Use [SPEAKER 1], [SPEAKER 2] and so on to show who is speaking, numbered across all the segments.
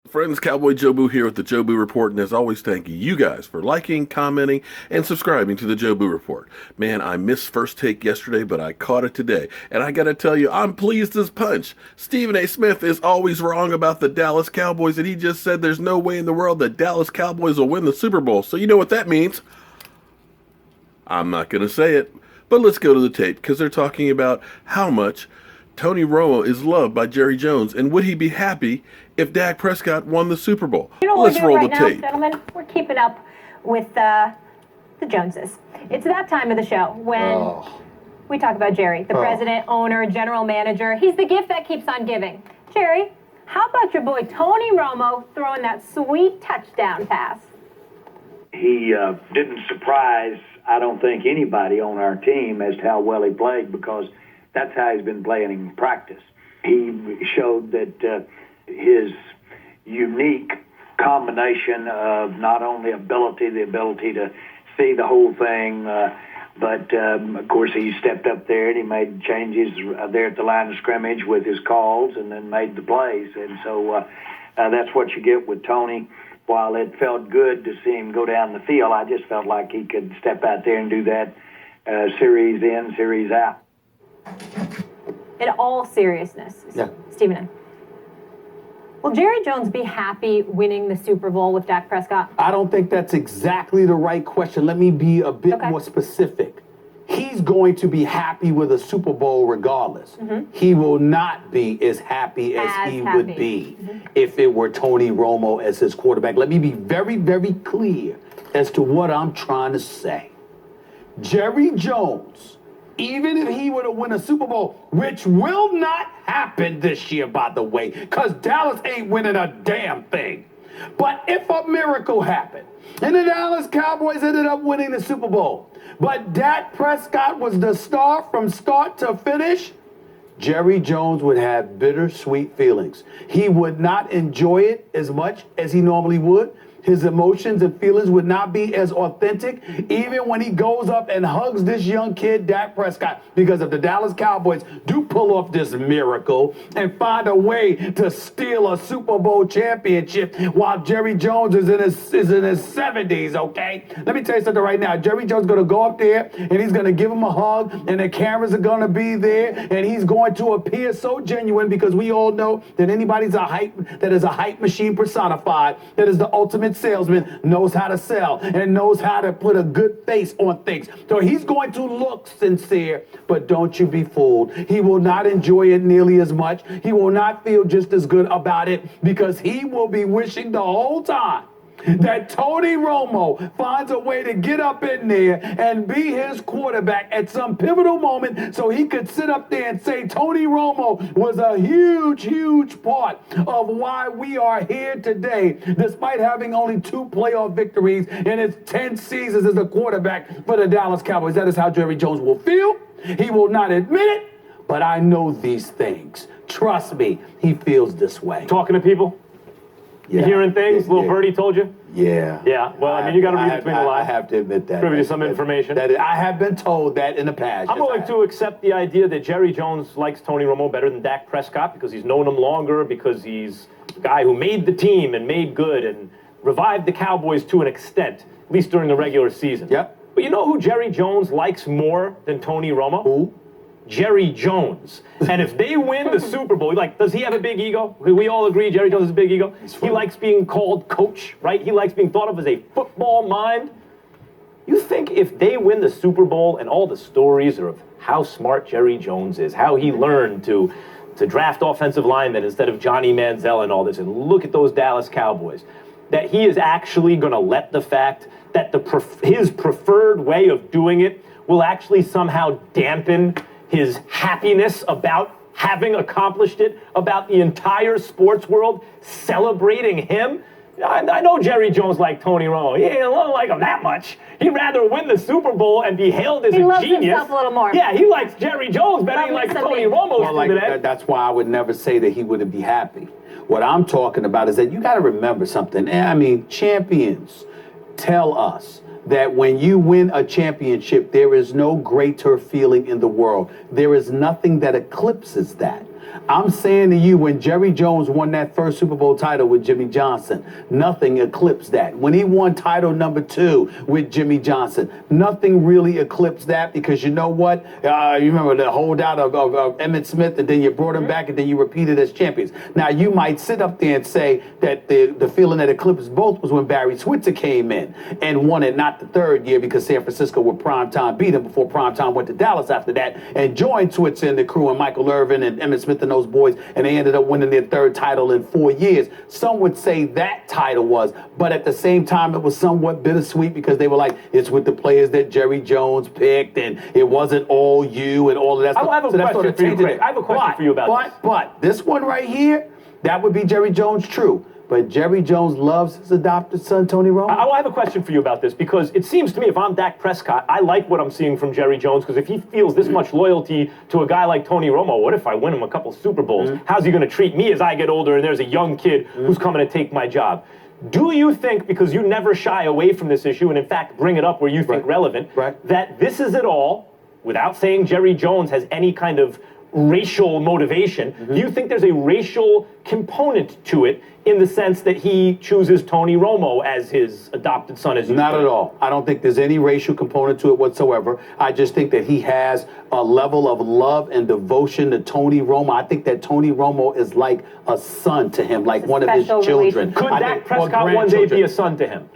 [SPEAKER 1] Friends, Cowboy Jobu here with the Jobu Report, and as always, thank you guys for liking, commenting, and subscribing to the Jobu Report. Man, I missed First Take yesterday, but I caught it today, and I gotta tell you, I'm pleased as punch. Stephen A. Smith is always wrong about the Dallas Cowboys, and he just said there's no way in the world that Dallas Cowboys will win the Super Bowl, so you know what that means. I'm not gonna say it, but let's go to the tape, because they're talking about how much Tony Romo is loved by Jerry Jones, and would he be happy if Dak Prescott won the Super Bowl?
[SPEAKER 2] You know what
[SPEAKER 1] Let's
[SPEAKER 2] we're doing
[SPEAKER 1] roll
[SPEAKER 2] right
[SPEAKER 1] the
[SPEAKER 2] now,
[SPEAKER 1] tape.
[SPEAKER 2] gentlemen? We're keeping up with the Joneses. It's that time of the show when we talk about Jerry, the president, owner, general manager. He's the gift that keeps on giving. Jerry, how about your boy Tony Romo throwing that sweet touchdown pass?
[SPEAKER 3] He didn't surprise, I don't think, anybody on our team as to how well he played, because that's how he's been playing in practice. He showed that his unique combination of not only the ability to see the whole thing, but of course he stepped up there and he made changes there at the line of scrimmage with his calls and then made the plays. And so that's what you get with Tony. While it felt good to see him go down the field, I just felt like he could step out there and do that series in, series out.
[SPEAKER 2] In all seriousness, Stephen, will Jerry Jones be happy winning the Super Bowl with Dak Prescott?
[SPEAKER 4] I don't think that's exactly the right question. Let me be a bit more specific. He's going to be happy with a Super Bowl regardless. He will not be as happy as he would be if it were Tony Romo as his quarterback. Let me be very, very clear as to what I'm trying to say. Jerry Jones, even if he were to win a Super Bowl, which will not happen this year, by the way, because Dallas ain't winning a damn thing. But if a miracle happened and the Dallas Cowboys ended up winning the Super Bowl, but Dak Prescott was the star from start to finish, Jerry Jones would have bittersweet feelings. He would not enjoy it as much as he normally would. His emotions and feelings would not be as authentic, even when he goes up and hugs this young kid, Dak Prescott. Because if the Dallas Cowboys do pull off this miracle and find a way to steal a Super Bowl championship while Jerry Jones is in his 70s, okay? Let me tell you something right now. Jerry Jones is going to go up there and he's going to give him a hug, and the cameras are going to be there, and he's going to appear so genuine, because we all know that anybody's that is a hype machine personified, that is the ultimate salesman, knows how to sell and knows how to put a good face on things. So he's going to look sincere, but don't you be fooled. He will not enjoy it nearly as much. He will not feel just as good about it, because he will be wishing the whole time that Tony Romo finds a way to get up in there and be his quarterback at some pivotal moment, so he could sit up there and say Tony Romo was a huge, huge part of why we are here today, despite having only 2 playoff victories in his 10 seasons as a quarterback for the Dallas Cowboys. That is how Jerry Jones will feel. He will not admit it, but I know these things. Trust me, he feels this way.
[SPEAKER 5] Talking to people?
[SPEAKER 4] Yeah.
[SPEAKER 5] Hearing things? Little birdie told you?
[SPEAKER 4] Yeah.
[SPEAKER 5] Yeah. Well, I mean, you got to read between the lines.
[SPEAKER 4] I have to admit that.
[SPEAKER 5] Privy to some information.
[SPEAKER 4] I have been told that in the past.
[SPEAKER 5] I'm willing to accept the idea that Jerry Jones likes Tony Romo better than Dak Prescott, because he's known him longer, because he's a guy who made the team and made good and revived the Cowboys to an extent, at least during the regular season.
[SPEAKER 4] Yep.
[SPEAKER 5] But you know who Jerry Jones likes more than Tony Romo?
[SPEAKER 4] Who?
[SPEAKER 5] Jerry Jones. And if they win the Super Bowl, does he have a big ego? We all agree Jerry Jones has a big ego. He likes being called coach, right? He likes being thought of as a football mind. You think if they win the Super Bowl, and all the stories are of how smart Jerry Jones is, how he learned to draft offensive linemen instead of Johnny Manziel and all this, and look at those Dallas Cowboys, that he is actually going to let the fact that his preferred way of doing it will actually somehow dampen his happiness about having accomplished it, about the entire sports world celebrating him? I know Jerry Jones like Tony Romo. He don't like him that much. He'd rather win the Super Bowl and be hailed as a genius.
[SPEAKER 2] He loves himself a little more.
[SPEAKER 5] Yeah, he likes Jerry Jones better than he likes Tony Romo.
[SPEAKER 4] That's why I would never say that he wouldn't be happy. What I'm talking about is that you got to remember something. I mean, champions tell us that when you win a championship, there is no greater feeling in the world. There is nothing that eclipses that. I'm saying to you, when Jerry Jones won that first Super Bowl title with Jimmy Johnson, nothing eclipsed that. When he won title number 2 with Jimmy Johnson, nothing really eclipsed that, because you know what? You remember the holdout of Emmitt Smith, and then you brought him back, and then you repeated as champions. Now, you might sit up there and say that the feeling that eclipsed both was when Barry Switzer came in and won it, not the third year, because San Francisco with primetime beat him before primetime went to Dallas after that and joined Switzer and the crew and Michael Irvin and Emmitt Smith and those boys, and they ended up winning their third title in 4 years. Some would say that title was, but at the same time, it was somewhat bittersweet because they were like, it's with the players that Jerry Jones picked, and it wasn't all you and all of that stuff.
[SPEAKER 5] I have a question for you, Craig. I have a question for you about this.
[SPEAKER 4] But this one right here, that would be Jerry Jones true. But Jerry Jones loves his adopted son, Tony Romo.
[SPEAKER 5] I have a question for you about this, because it seems to me, if I'm Dak Prescott, I like what I'm seeing from Jerry Jones, because if he feels this much loyalty to a guy like Tony Romo, what if I win him a couple Super Bowls? How's he going to treat me as I get older and there's a young kid who's coming to take my job? Do you think, because you never shy away from this issue and in fact bring it up where you think relevant, that this is it all, without saying Jerry Jones has any kind of racial motivation, do you think there's a racial component to it in the sense that he chooses Tony Romo as his adopted son?
[SPEAKER 4] Not at all. I don't think there's any racial component to it whatsoever. I just think that he has a level of love and devotion to Tony Romo. I think that Tony Romo is like a son to him, like one of his children.
[SPEAKER 5] Could Dak Prescott one day be a son to him?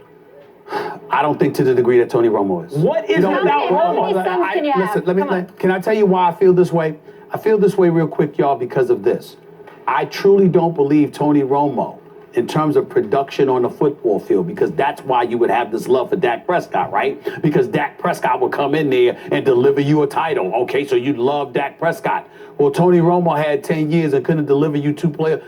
[SPEAKER 4] I don't think to the degree that Tony Romo is.
[SPEAKER 5] What is it about Romo?
[SPEAKER 4] Listen, can I tell you why I feel this way? I feel this way real quick, y'all, because of this. I truly don't believe Tony Romo in terms of production on the football field, because that's why you would have this love for Dak Prescott, right? Because Dak Prescott would come in there and deliver you a title. Okay, so you'd love Dak Prescott. Well, Tony Romo had 10 years and couldn't deliver you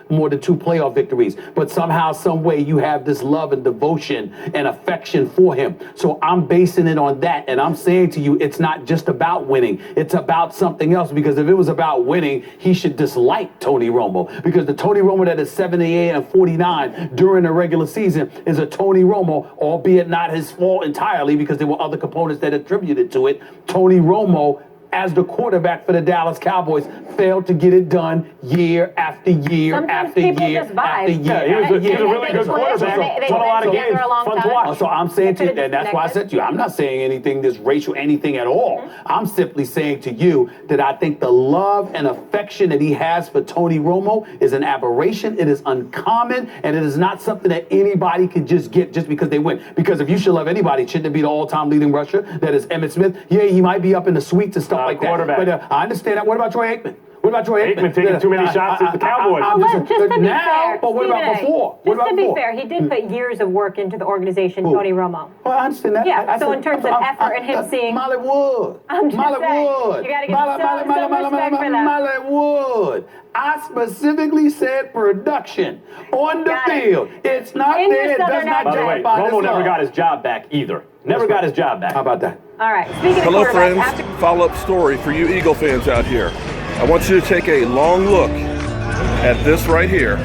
[SPEAKER 4] more than 2 playoff victories. But somehow, some way, you have this love and devotion and affection for him. So I'm basing it on that. And I'm saying to you, it's not just about winning. It's about something else. Because if it was about winning, he should dislike Tony Romo. Because the Tony Romo that is 78 and 49 during the regular season is a Tony Romo, albeit not his fault entirely, because there were other components that attributed to it. Tony Romo, as the quarterback for the Dallas Cowboys, failed to get it done year after year after year after year.
[SPEAKER 5] Yeah, he was a really good quarterback. Won a lot of games. Fun to watch.
[SPEAKER 4] So I'm saying to you, and that's why I said to you, I'm not saying anything that's racial, anything at all. I'm simply saying to you that I think the love and affection that he has for Tony Romo is an aberration. It is uncommon, and it is not something that anybody can just get just because they win. Because if you should love anybody, shouldn't it be the all-time leading rusher that is Emmitt Smith? Yeah, he might be up in the suites and stuff like that. But I understand that. What about Troy Aikman? What about Troy Aikman?
[SPEAKER 5] Aikman taking too many shots at the Cowboys.
[SPEAKER 2] Just to be fair,
[SPEAKER 4] but what about before?
[SPEAKER 2] Just to be fair, he did put years of work into the organization, Tony Romo.
[SPEAKER 4] Well, I understand that.
[SPEAKER 2] Yeah, so in terms of effort and him seeing...
[SPEAKER 4] Molly Wood.
[SPEAKER 2] I'm just saying, you got to give some respect for that.
[SPEAKER 4] Molly Wood. I specifically said production on the field. It's not there. It does not
[SPEAKER 5] By the way, Romo never got his job back either. Never got his job back.
[SPEAKER 4] How about that?
[SPEAKER 2] All right. Speaking
[SPEAKER 1] Hello,
[SPEAKER 2] of
[SPEAKER 1] friends.
[SPEAKER 2] quarterbacks,
[SPEAKER 1] Follow-up story for you Eagle fans out here. I want you to take a long look at this right here.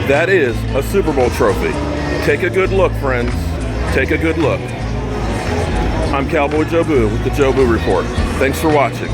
[SPEAKER 1] That is a Super Bowl trophy. Take a good look, friends. Take a good look. I'm Cowboy Joe Boo with the Joe Boo Report. Thanks for watching.